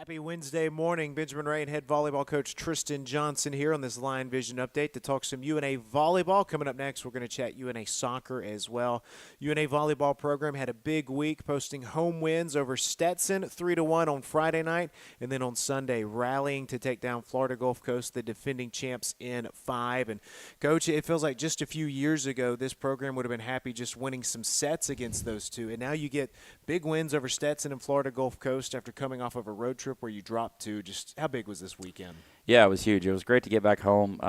Happy Wednesday morning. Benjamin Ray and head volleyball coach Tristan Johnson here on this Line Vision update to talk some UNA volleyball. Coming up next, we're going to chat UNA soccer as well. UNA volleyball program had a big week, posting home wins over Stetson 3-1 on Friday night, and then on Sunday rallying to take down Florida Gulf Coast, the defending champs, in 5. And coach, it feels like just a few years ago this program would have been happy just winning some sets against those two, and now you get big wins over Stetson and Florida Gulf Coast after coming off of a road trip where you dropped to. Just how big was this weekend? Yeah, it was huge. It was great to get back home.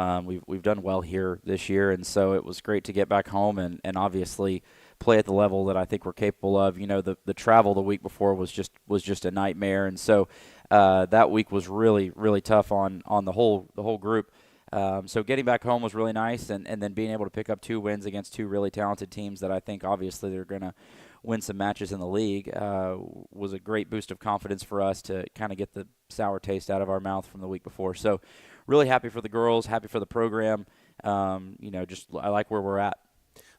We've done well here this year, and so it was great to get back home and obviously play at the level that I think we're capable of. You know, the travel the week before was just a nightmare, and so that week was really tough on the whole group. So getting back home was really nice, and then being able to pick up 2 wins against 2 really talented teams that I think obviously they're going to win some matches in the league was a great boost of confidence for us to kind of get the sour taste out of our mouth from the week before. So really happy for the girls, happy for the program. Just I like where we're at.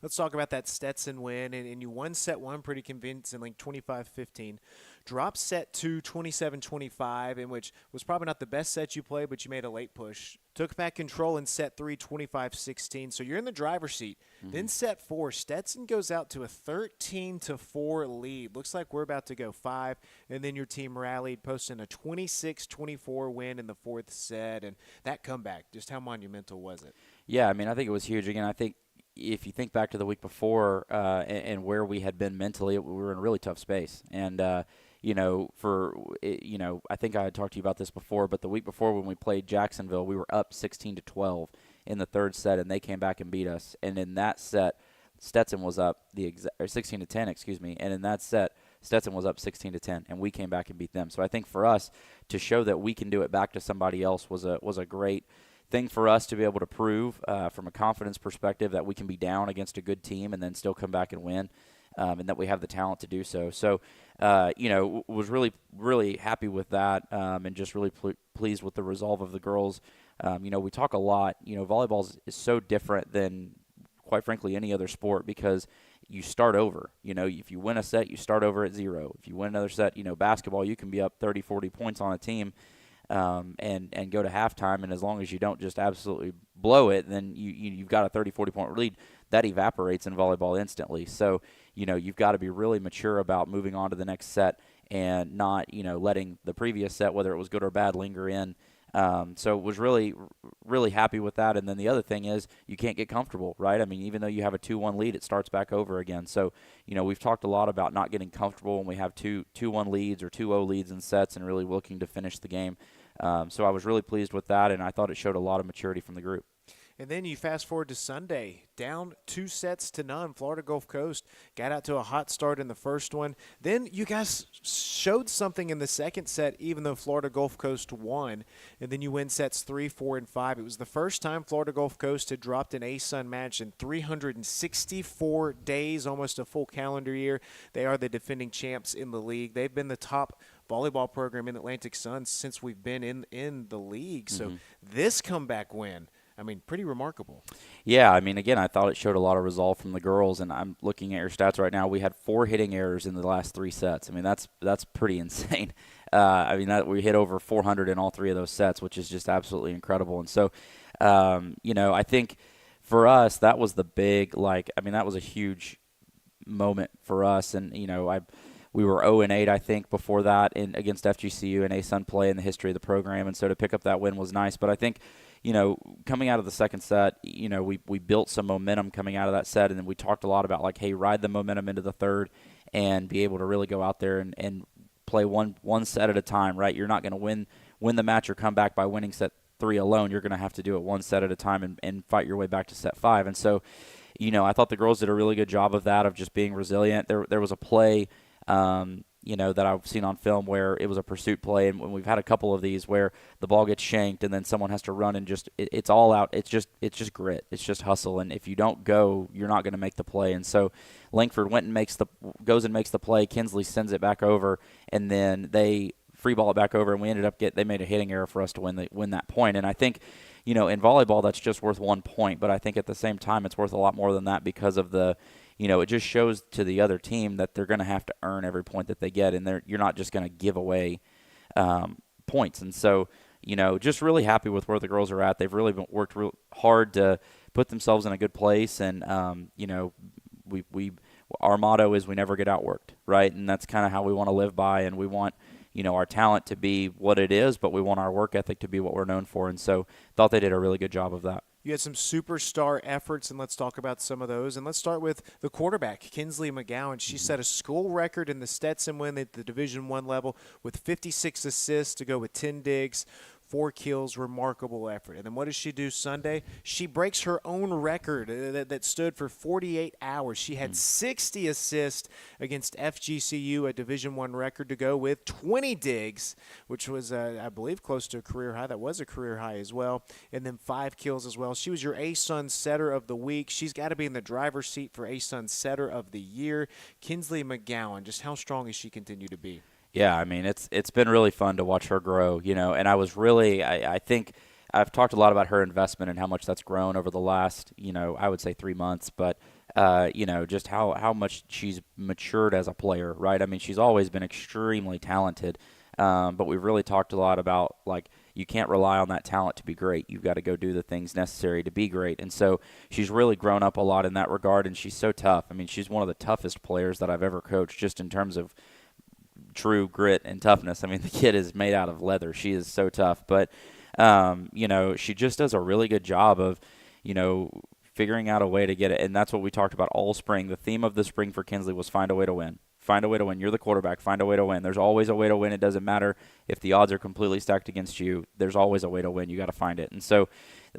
Let's talk about that Stetson win, and you won set 1 pretty convincingly, 25-15. Dropped set 2, 27-25, in which was probably not the best set you played, but you made a late push. Took back control in set 3, 25-16, so you're in the driver's seat. Mm-hmm. Then set 4, Stetson goes out to a 13-4 lead. Looks like we're about to go 5, and then your team rallied, posting a 26-24 win in the 4th set, and that comeback, just how monumental was it? Yeah, I mean, I think it was huge. Again, I think if you think back to the week before and where we had been mentally, we were in a really tough space. And, I think I had talked to you about this before, but the week before when we played Jacksonville, we were up 16-12 in the 3rd set, and they came back and beat us. And in that set, Stetson was up 16-10, excuse me. And in that set, Stetson was up 16-10, and we came back and beat them. So I think for us to show that we can do it back to somebody else was a great thing for us to be able to prove from a confidence perspective that we can be down against a good team and then still come back and win, and that we have the talent to do so. So, was really happy with that, and just really pleased with the resolve of the girls. We talk a lot. Volleyball is so different than, quite frankly, any other sport because you start over. If you win a set, you start over at 0. If you win another set, basketball, you can be up 30, 40 points on a team and go to halftime, and as long as you don't just absolutely blow it, then you've got a 30, 40-point lead. That evaporates in volleyball instantly. So, you've got to be really mature about moving on to the next set and not, letting the previous set, whether it was good or bad, linger in. So was really happy with that. And then the other thing is you can't get comfortable, right? I mean, even though you have a 2-1 lead, it starts back over again. So, we've talked a lot about not getting comfortable when we have 2-1 leads or 2-0 leads in sets and really looking to finish the game. So I was really pleased with that, and I thought it showed a lot of maturity from the group. And then you fast forward to Sunday, down 2-0. Florida Gulf Coast got out to a hot start in the first one. Then you guys showed something in the second set, even though Florida Gulf Coast won. And then you win sets 3, 4, and 5. It was the first time Florida Gulf Coast had dropped an ASUN match in 364 days, almost a full calendar year. They are the defending champs in the league. They've been the top volleyball program in Atlantic Sun since we've been in the league. So this comeback win, I mean, pretty remarkable. Yeah, I mean, again, I thought it showed a lot of resolve from the girls, and I'm looking at your stats right now. We had 4 hitting errors in the last 3 sets. I mean, that's pretty insane. We hit over 400 in all 3 of those sets, which is just absolutely incredible. And so, I think for us, that was the big, that was a huge moment for us. And, we were 0-8, I think, before that against FGCU and ASUN play in the history of the program, and so to pick up that win was nice. But I think, coming out of the second set, we built some momentum coming out of that set, and then we talked a lot about, hey, ride the momentum into the third and be able to really go out there and play one set at a time, right? You're not going to win the match or come back by winning set 3 alone. You're going to have to do it one set at a time and fight your way back to set 5. And so, I thought the girls did a really good job of that, of just being resilient. There was a play that I've seen on film where it was a pursuit play, and we've had a couple of these where the ball gets shanked and then someone has to run and it's all out. It's just grit. It's just hustle, and if you don't go, you're not going to make the play. And so Langford goes and makes the play. Kinsley sends it back over, and then they free ball it back over, and we ended up they made a hitting error for us to win that point. And I think, in volleyball that's just worth 1 point, but I think at the same time it's worth a lot more than that because of the it just shows to the other team that they're going to have to earn every point that they get, and you're not just going to give away points. And so, just really happy with where the girls are at. They've really worked real hard to put themselves in a good place. And, our motto is we never get outworked, right? And that's kind of how we want to live by. And we want, our talent to be what it is, but we want our work ethic to be what we're known for. And so thought they did a really good job of that. You had some superstar efforts, and let's talk about some of those. And let's start with the quarterback, Kinsley McGowan. She set a school record in the Stetson win at the Division I level with 56 assists to go with 10 digs, 4 kills, remarkable effort. And then what does she do Sunday? She breaks her own record that stood for 48 hours. She had 60 assists against FGCU, a Division I record to go with 20 digs, which was, I believe, close to a career high. That was a career high as well. And then 5 kills as well. She was your ASUN setter of the week. She's got to be in the driver's seat for ASUN setter of the year. Kinsley McGowan, just how strong has she continued to be? Yeah, I mean, it's been really fun to watch her grow, and I was really, I think I've talked a lot about her investment and how much that's grown over the last, I would say 3 months, but, just how much she's matured as a player, right? I mean, she's always been extremely talented, but we've really talked a lot about, like, you can't rely on that talent to be great. You've got to go do the things necessary to be great. And so she's really grown up a lot in that regard, and she's so tough. I mean, she's one of the toughest players that I've ever coached just in terms of true grit and toughness. I mean, the kid is made out of leather. She is so tough. But, she just does a really good job of, figuring out a way to get it. And that's what we talked about all spring. The theme of the spring for Kinsley was find a way to win. Find a way to win. You're the quarterback. Find a way to win. There's always a way to win. It doesn't matter if the odds are completely stacked against you. There's always a way to win. You got to find it. And so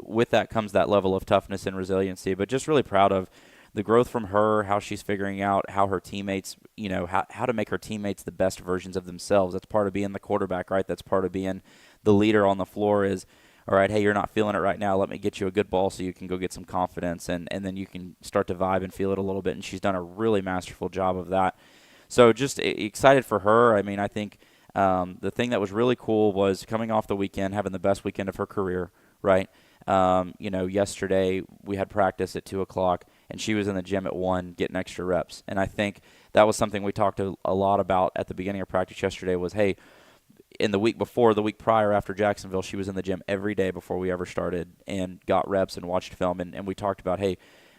with that comes that level of toughness and resiliency. But just really proud of the growth from her, how she's figuring out how her teammates, how to make her teammates the best versions of themselves. That's part of being the quarterback, right? That's part of being the leader on the floor is, all right, hey, you're not feeling it right now. Let me get you a good ball so you can go get some confidence, and then you can start to vibe and feel it a little bit. And she's done a really masterful job of that. So just excited for her. I mean, I think the thing that was really cool was coming off the weekend, having the best weekend of her career, right? Yesterday we had practice at 2 o'clock, and she was in the gym at 1 getting extra reps. And I think that was something we talked a lot about at the beginning of practice yesterday was, hey, in the week prior after Jacksonville, she was in the gym every day before we ever started and got reps and watched film. And we talked about, hey,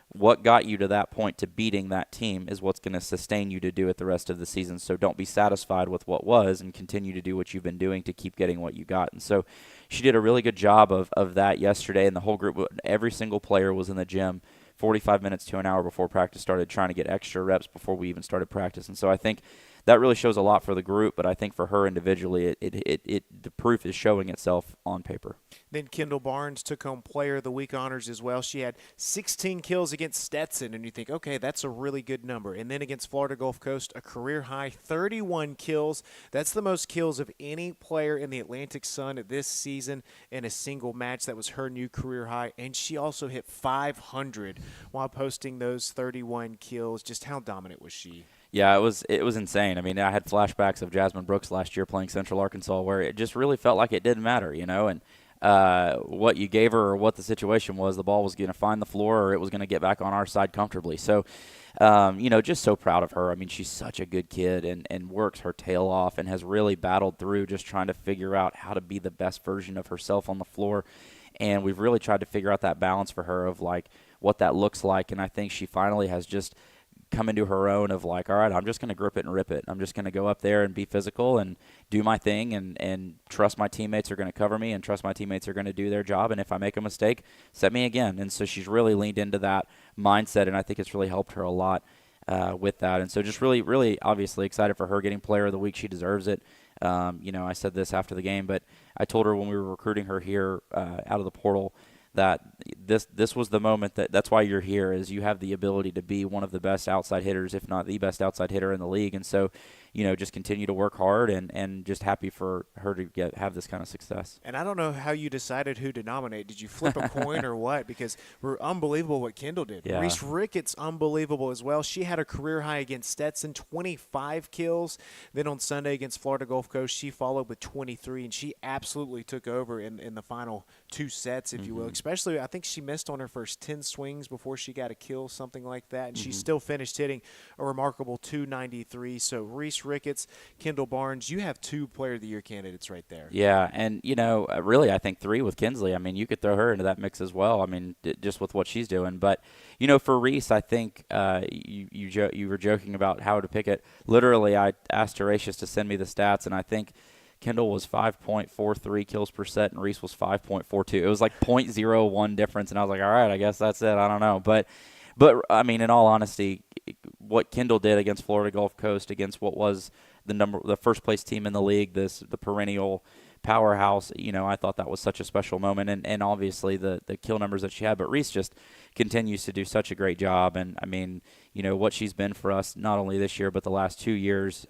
what got you to that point to beating that team is what's going to sustain you to do it the rest of the season. So don't be satisfied with what was and continue to do what you've been doing to keep getting what you got. And so she did a really good job of that yesterday, and the whole group, every single player was in the gym 45 minutes to an hour before practice started trying to get extra reps before we even started practice. And so I think that really shows a lot for the group, but I think for her individually, the proof is showing itself on paper. Then Kendall Barnes took home Player of the Week honors as well. She had 16 kills against Stetson, and you think, okay, that's a really good number. And then against Florida Gulf Coast, a career-high 31 kills. That's the most kills of any player in the Atlantic Sun this season in a single match. That was her new career high, and she also hit 500 while posting those 31 kills. Just how dominant was she? Yeah, it was insane. I mean, I had flashbacks of Jasmine Brooks last year playing Central Arkansas where it just really felt like it didn't matter, and what you gave her or what the situation was, the ball was going to find the floor or it was going to get back on our side comfortably. So, just so proud of her. I mean, she's such a good kid and works her tail off and has really battled through just trying to figure out how to be the best version of herself on the floor. And we've really tried to figure out that balance for her of, like, what that looks like. And I think she finally has just come into her own of, like, all right, I'm just going to grip it and rip it. I'm just going to go up there and be physical and do my thing and trust my teammates are going to cover me and trust my teammates are going to do their job. And if I make a mistake, set me again. And so she's really leaned into that mindset, and I think it's really helped her a lot with that. And so just really, really obviously excited for her getting Player of the Week. She deserves it. I said this after the game, but I told her when we were recruiting her here out of the portal that this was the moment that's why you're here, is you have the ability to be one of the best outside hitters, if not the best outside hitter in the league. And so, just continue to work hard and just happy for her to have this kind of success. And I don't know how you decided who to nominate. Did you flip a coin or what? Because we're unbelievable what Kendall did. Yeah. Reese Ricketts, unbelievable as well. She had a career high against Stetson, 25 kills. Then on Sunday against Florida Gulf Coast, she followed with 23, and she absolutely took over in the final 2 sets, if you will. Especially, I think she missed on her first 10 swings before she got a kill, something like that. And she still finished hitting a remarkable 293. So Reese Reese Ricketts, Kendall Barnes. You have 2 Player of the Year candidates right there. Yeah, and, really I think 3 with Kinsley. I mean, you could throw her into that mix as well. I mean, just with what she's doing. But, for Reese, I think you were joking about how to pick it. Literally, I asked Horatius to send me the stats, and I think Kendall was 5.43 kills per set, and Reese was 5.42. It was like .01 difference, and I was like, all right, I guess that's it. I don't know. But I mean, in all honesty, what Kendall did against Florida Gulf Coast, against what was the first place team in the league, the perennial powerhouse, I thought that was such a special moment, and obviously the kill numbers that she had. But Reese just continues to do such a great job, and I mean, what she's been for us not only this year but the last 2 years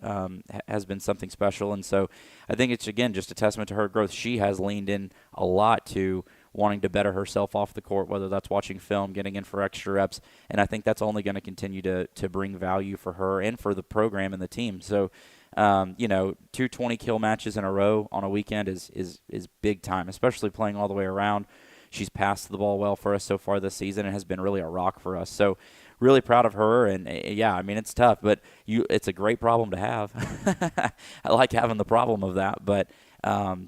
has been something special. And so I think it's, again, just a testament to her growth. She has leaned in a lot to wanting to better herself off the court, whether that's watching film, getting in for extra reps, and I think that's only going to continue to bring value for her and for the program and the team. So 2 20-kill matches in a row on a weekend is big time, especially playing all the way around. She's passed the ball well for us so far this season and has been really a rock for us. So really proud of her. And, yeah, I mean, it's tough, but it's a great problem to have. I like having the problem of that, but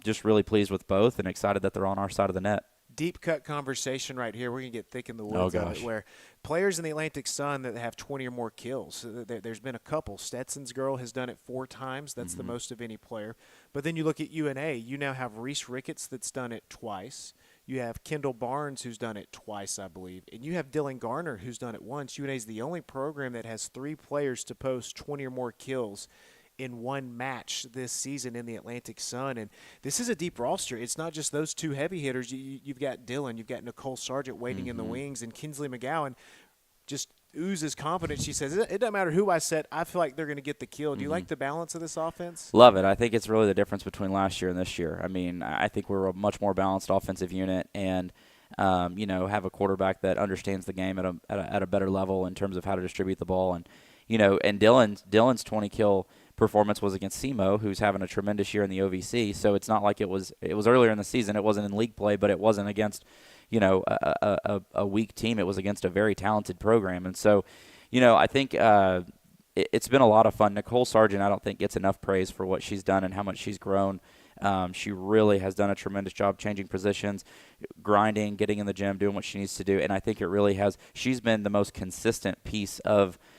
just really pleased with both and excited that they're on our side of the net. Deep cut conversation right here. We're going to get thick in the woods of it, where players in the Atlantic Sun that have 20 or more kills, there's been a couple. Stetson's girl has done it 4 times. That's the most of any player. But then you look at UNA. You now have Reese Ricketts that's done it twice. You have Kendall Barnes, who's done it twice, I believe. And you have Dylan Garner, who's done it once. UNA is the only program that has 3 players to post 20 or more kills in one match this season in the Atlantic Sun. And this is a deep roster. It's not just those 2 heavy hitters. You've got Dylan, you've got Nicole Sargent waiting in the wings, and Kinsley McGowan just oozes confidence. She says, it doesn't matter who I set, I feel like they're going to get the kill. Do you like the balance of this offense? Love it. I think it's really the difference between last year and this year. I mean, I think we're a much more balanced offensive unit, and have a quarterback that understands the game at a better level in terms of how to distribute the ball. And and Dylan's 20-kill performance was against SEMO, who's having a tremendous year in the OVC. So it's not like it was earlier in the season. It wasn't in league play, but it wasn't against a weak team. It was against a very talented program. And so, I think it's been a lot of fun. Nicole Sargent, I don't think, gets enough praise for what she's done and how much she's grown. She really has done a tremendous job changing positions, grinding, getting in the gym, doing what she needs to do. And I think it really has – she's been the most consistent piece of –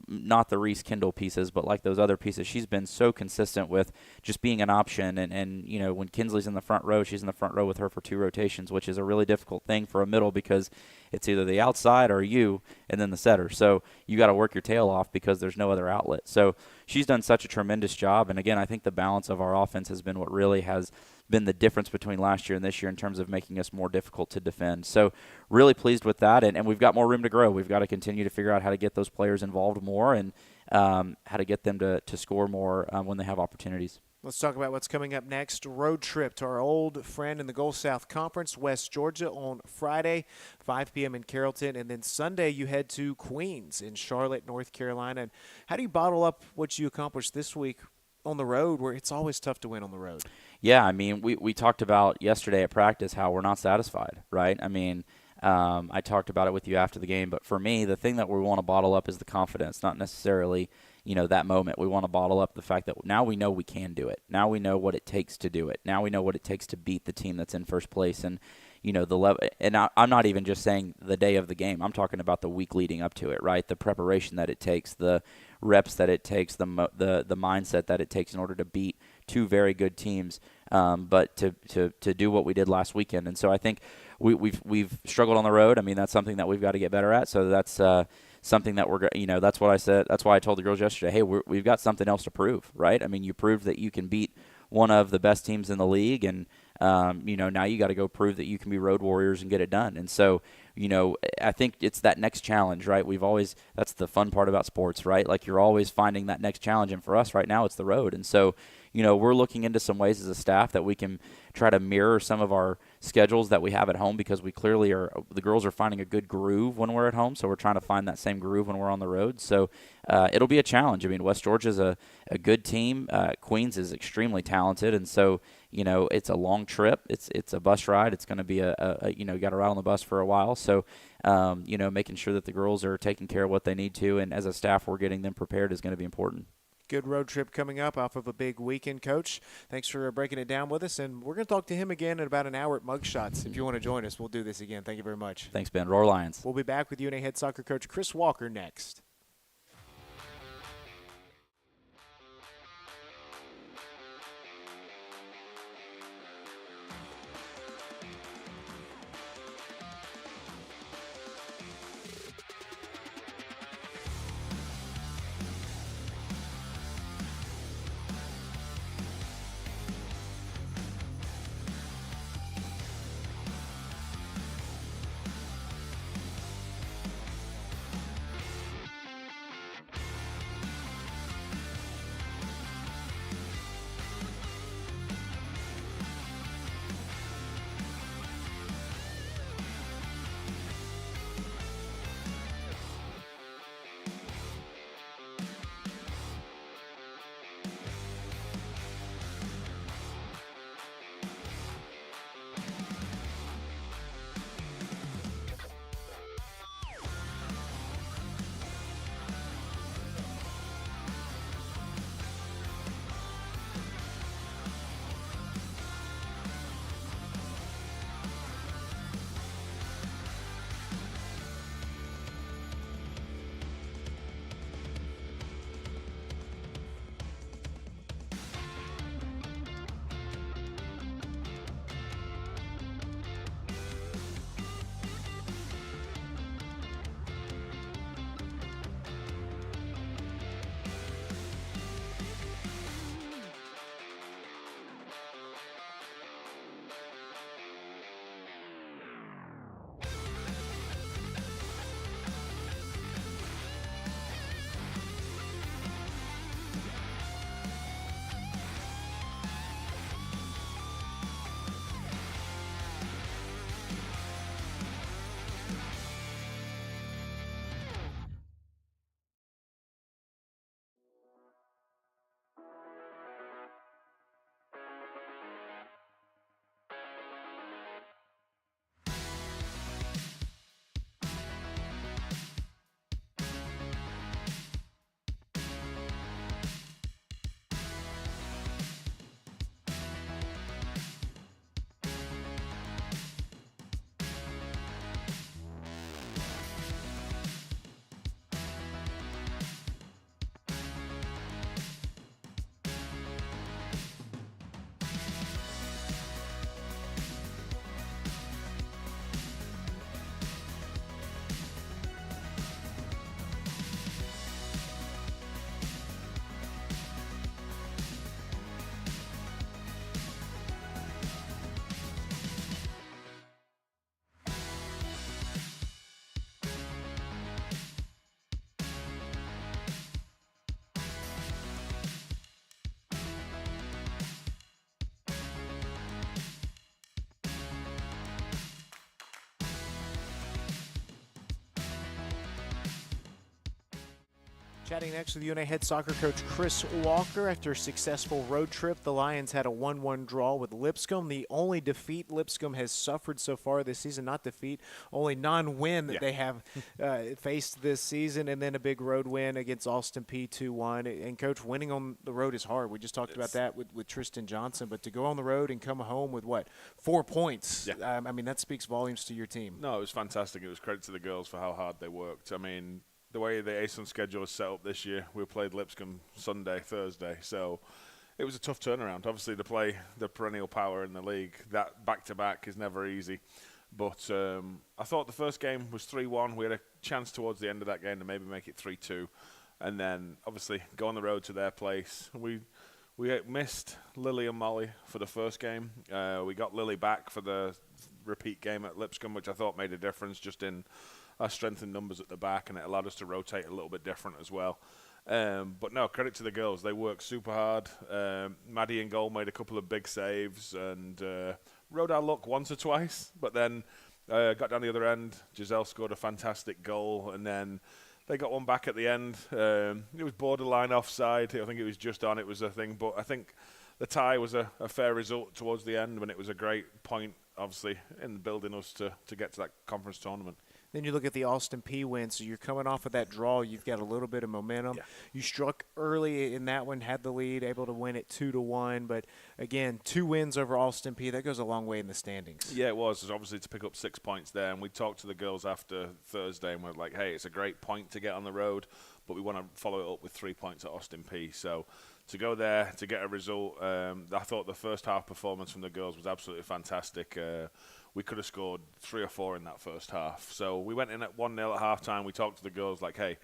not the Reese Kendall pieces, but like those other pieces. She's been so consistent with just being an option. And when Kinsley's in the front row, she's in the front row with her for 2 rotations, which is a really difficult thing for a middle because it's either the outside or you and then the setter. So you got to work your tail off because there's no other outlet. So she's done such a tremendous job. And, again, I think the balance of our offense has been what really has been the difference between last year and this year in terms of making us more difficult to defend. So really pleased with that, and we've got more room to grow. We've got to continue to figure out how to get those players involved more and how to get them to score more when they have opportunities. Let's talk about what's coming up next. Road trip to our old friend in the Gulf South Conference, West Georgia, on Friday, 5 p.m. in Carrollton. And then Sunday you head to Queens in Charlotte, North Carolina. And how do you bottle up what you accomplished this week on the road, where it's always tough to win on the road? Yeah, I mean, we talked about yesterday at practice how we're not satisfied, right? I mean, I talked about it with you after the game, but for me, the thing that we want to bottle up is the confidence, not necessarily, that moment. We want to bottle up the fact that now we know we can do it. Now we know what it takes to do it. Now we know what it takes to beat the team that's in first place. And, the level. And I'm not even just saying the day of the game. I'm talking about the week leading up to it, right? The preparation that it takes, the reps that it takes, the mindset that it takes in order to beat 2 very good teams, but to do what we did last weekend. And so I think we've struggled on the road. I mean, that's something that we've got to get better at. So that's something that that's what I said. That's why I told the girls yesterday, hey, we've got something else to prove, right? I mean, you proved that you can beat one of the best teams in the league, and now you got to go prove that you can be road warriors and get it done. And so, I think it's that next challenge, right? That's the fun part about sports, right? Like, you're always finding that next challenge. And for us right now, it's the road. And so, we're looking into some ways as a staff that we can try to mirror some of our schedules that we have at home, because we clearly the girls are finding a good groove when we're at home. So we're trying to find that same groove when we're on the road. So it'll be a challenge. I mean, West Georgia's a good team. Queens is extremely talented. And so, it's a long trip. It's a bus ride. It's going to be you got to ride on the bus for a while. So, making sure that the girls are taking care of what they need to, and as a staff, we're getting them prepared is going to be important. Good road trip coming up off of a big weekend, Coach. Thanks for breaking it down with us, and we're going to talk to him again in about an hour at Mugshots. If you want to join us, we'll do this again. Thank you very much. Thanks, Ben. Roar Lions. We'll be back with UNA head soccer coach Chris Walker next. Chatting next with UNA head soccer coach Chris Walker. After a successful road trip, the Lions had a 1-1 draw with Lipscomb. The only defeat Lipscomb has suffered so far this season, not defeat, only non-win that they have faced this season, and then a big road win against Austin P 2-1. And, Coach, winning on the road is hard. We just talked about that with Tristan Johnson. But to go on the road and come home with, 4 points? Yeah. I mean, that speaks volumes to your team. No, it was fantastic. It was credit to the girls for how hard they worked. I mean, the way the ASUN schedule is set up this year, we played Lipscomb Sunday, Thursday, so it was a tough turnaround. Obviously, to play the perennial power in the league, that back-to-back is never easy. But I thought the first game was 3-1. We had a chance towards the end of that game to maybe make it 3-2. And then, obviously, go on the road to their place. We missed Lily and Molly for the first game. We got Lily back for the repeat game at Lipscomb, which I thought made a difference just in our strength in numbers at the back, and it allowed us to rotate a little bit different as well. But no, credit to the girls. They worked super hard. Maddie in goal made a couple of big saves and rode our luck once or twice. But then got down the other end. Giselle scored a fantastic goal, and then they got one back at the end. It was borderline offside. I think it was just on. It was a thing. But I think the tie was a fair result towards the end when it was a great point, obviously, in building us to get to that conference tournament. Then you look at the Austin P win, so you're coming off of that draw. You've got a little bit of momentum. Yeah. You struck early in that one, had the lead, able to win it 2-1. But again, 2 wins over Austin P. That goes a long way in the standings. Yeah, it was. It was obviously to pick up 6 points there. And we talked to the girls after Thursday and we're like, hey, it's a great point to get on the road, but we want to follow it up with 3 points at Austin P. So to go there, to get a result, I thought the first half performance from the girls was absolutely fantastic. We could have scored 3 or 4 in that first half. So we went in at 1-0 at halftime. We talked to the girls like, hey,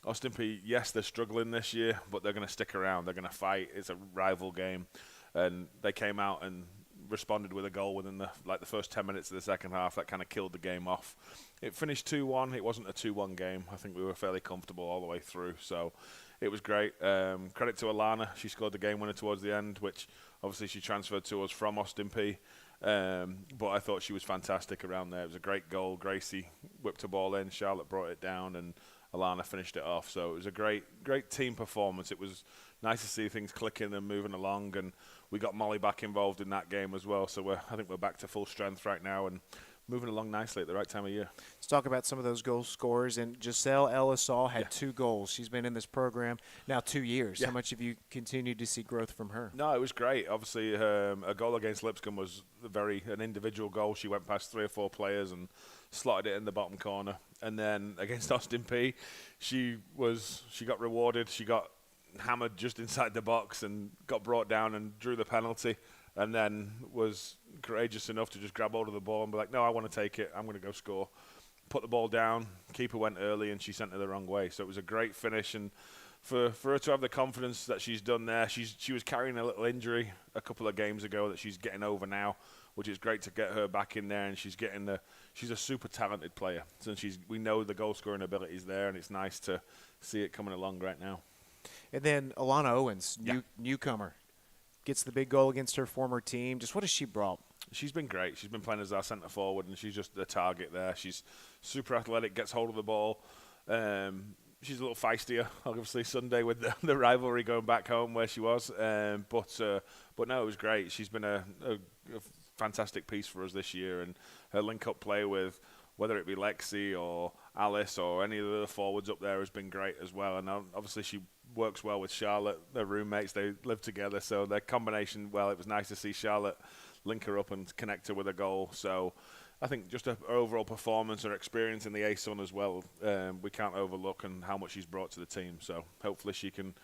Austin P, yes, they're struggling this year, but they're going to stick around. They're going to fight. It's a rival game. And they came out and responded with a goal within the first 10 minutes of the second half. That kind of killed the game off. It finished 2-1. It wasn't a 2-1 game. I think we were fairly comfortable all the way through. So it was great. Credit to Alana. She scored the game winner towards the end, which obviously she transferred to us from Austin P. But I thought she was fantastic around there. It was a great goal. Gracie whipped a ball in. Charlotte brought it down, and Alana finished it off. So it was a great team performance. It was nice to see things clicking and moving along, and we got Molly back involved in that game as well. So I think we're back to full strength right now and moving along nicely at the right time of year. Let's talk about some of those goal scorers. And Giselle Ellisall had 2 goals. She's been in this program now 2 years. Yeah. How much have you continued to see growth from her? No, it was great. Obviously, a goal against Lipscomb was an individual goal. She went past 3 or 4 players and slotted it in the bottom corner. And then against Austin P, she got rewarded. She got hammered just inside the box and got brought down and drew the penalty. And then was courageous enough to just grab hold of the ball and be like, no, I want to take it. I'm going to go score. Put the ball down. Keeper went early and she sent it the wrong way. So it was a great finish. And for her to have the confidence that she's done there, she was carrying a little injury a couple of games ago that she's getting over now, which is great to get her back in there. And she's a super talented player. So we know the goal scoring ability is there, and it's nice to see it coming along right now. And then Alana Owens, newcomer, gets the big goal against her former team. Just what has she brought? She's been great. She's been playing as our centre forward, and she's just the target there. She's super athletic, gets hold of the ball. She's a little feistier, obviously, Sunday with the rivalry going back home where she was. But no, it was great. She's been a fantastic piece for us this year, and her link-up play with whether it be Lexi or Alice or any of the other forwards up there has been great as well. And obviously she works well with Charlotte. They're roommates. They live together. So their combination, well, it was nice to see Charlotte link her up and connect her with a goal. So I think just her overall performance, her experience in the A-Sun as well, we can't overlook and how much she's brought to the team. So hopefully she can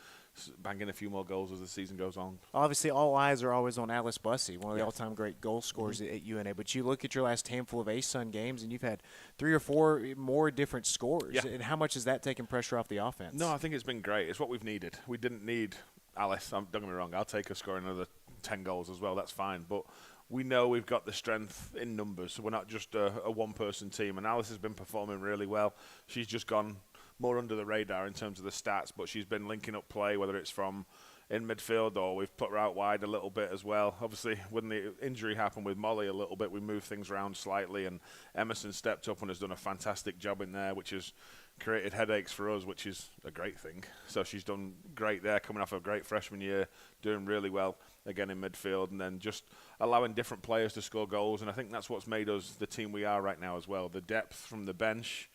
bang in a few more goals as the season goes on. Obviously, all eyes are always on Alice Bussey, one of the all-time great goal scorers at UNA. But you look at your last handful of A-Sun games, and you've had 3 or 4 more different scores. Yeah. And how much has that taken pressure off the offense? No, I think it's been great. It's what we've needed. We didn't need Alice. Don't get me wrong. I'll take her scoring another 10 goals as well. That's fine. But we know we've got the strength in numbers. So we're not just a one-person team. And Alice has been performing really well. She's just gone more under the radar in terms of the stats, but she's been linking up play, whether it's from in midfield or we've put her out wide a little bit as well. Obviously, when the injury happened with Molly a little bit, we moved things around slightly, and Emerson stepped up and has done a fantastic job in there, which has created headaches for us, which is a great thing. So she's done great there, coming off a great freshman year, doing really well again in midfield, and then just allowing different players to score goals. And I think that's what's made us the team we are right now as well. The depth from the bench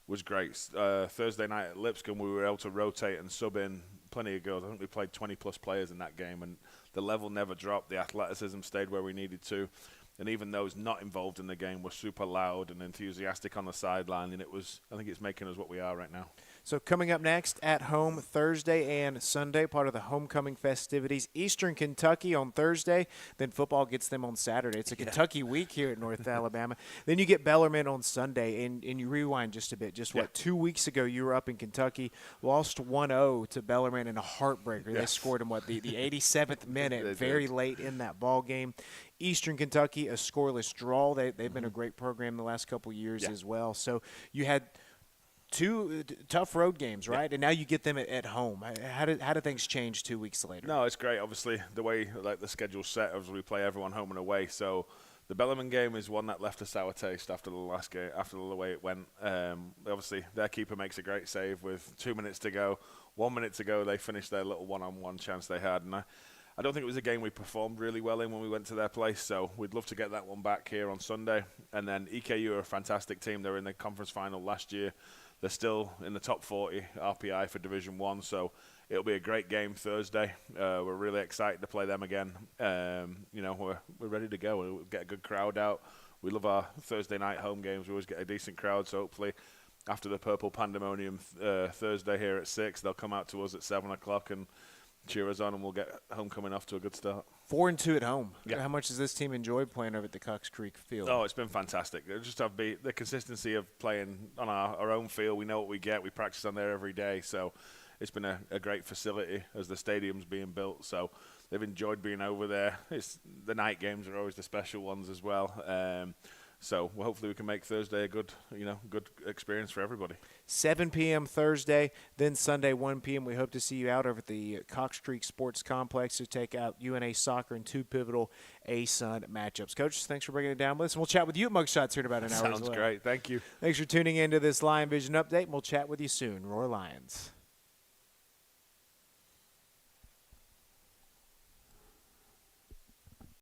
was great. Thursday night at Lipscomb, we were able to rotate and sub in plenty of girls. I think we played 20-plus players in that game, and the level never dropped. The athleticism stayed where we needed to. And even those not involved in the game were super loud and enthusiastic on the sideline, and I think it's making us what we are right now. So coming up next, at home Thursday and Sunday, part of the homecoming festivities. Eastern Kentucky on Thursday, then football gets them on Saturday. It's a Kentucky week here at North Alabama. Then you get Bellarmine on Sunday, and you rewind just a bit. 2 weeks ago you were up in Kentucky, lost 1-0 to Bellarmine in a heartbreaker. They scored in the 87th minute, very late in that ball game. Eastern Kentucky, a scoreless draw. They've been a great program the last couple years as well. So you had 2 tough road games, right? And now you get them at home. How do things change 2 weeks later? No, it's great. Obviously, the way the schedule's set, as we play everyone home and away. So the Bellarmine game is one that left a sour taste after the last game, after the way it went. Obviously, their keeper makes a great save with 2 minutes to go. 1 minute to go, they finish their little one-on-one chance they had. And I don't think it was a game we performed really well in when we went to their place, so we'd love to get that one back here on Sunday. And then EKU are a fantastic team. They were in the conference final last year. They're still in the top 40 RPI for Division 1, so it'll be a great game Thursday. We're really excited to play them again. We're ready to go. We'll get a good crowd out. We love our Thursday night home games. We always get a decent crowd, so hopefully after the Purple Pandemonium Thursday here at 6, they'll come out to us at 7 o'clock and cheer us on, and we'll get homecoming off to a good start. 4-2 at home. Yeah. How much has this team enjoyed playing over at the Cox Creek field? Oh, it's been fantastic. Just have the consistency of playing on our own field. We know what we get. We practice on there every day, so it's been a great facility as the stadium's being built. So they've enjoyed being over there. The night games are always the special ones as well. So hopefully we can make Thursday a good experience for everybody. 7 p.m. Thursday, then Sunday 1 p.m. We hope to see you out over at the Cox Creek Sports Complex to take out UNA soccer in 2 pivotal ASUN matchups. Coach, thanks for bringing it down with us. And we'll chat with you at Mugshots here in about an hour as well. Sounds great. Thank you. Thanks for tuning in to this Lion Vision Update, and we'll chat with you soon. Roar Lions.